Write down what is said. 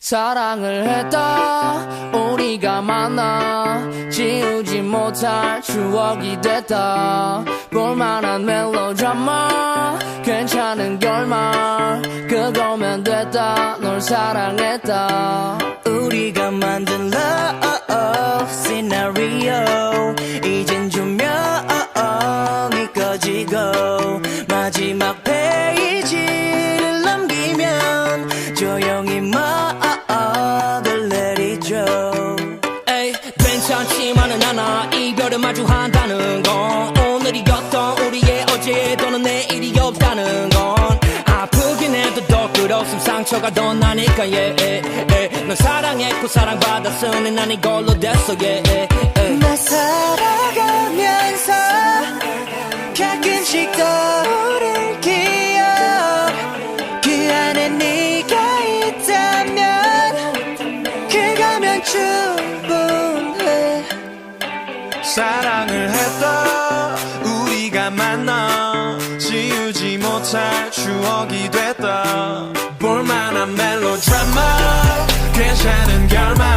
사랑을 했다 우리가 만나 지우지 못할 추억이 됐다 볼만한 멜로드라마 괜찮은 결말 그거면 됐다 널 사랑했다 우리가 만든 love scenario 이젠 조명이 꺼지고 마지막 페이지를 넘기면 조용히 막을 내리죠. 에이 괜찮지만은 않아 이별을 마주한다는 건 오늘이었던 우리의 어제 또는 내일이 없다는 건 아프긴 해도 더 끝없음 상처가 더 나니까 넌 사랑했고 사랑받았으니 난 이걸로 됐어 나 살아가면서 가끔씩 떠오를 기억 그 안에 네가 있다면 그거면 충분해. 사랑을 했다 우리가 만나 지우지 못할 추억이 됐다 볼만한 멜로드라마 괜찮은 결말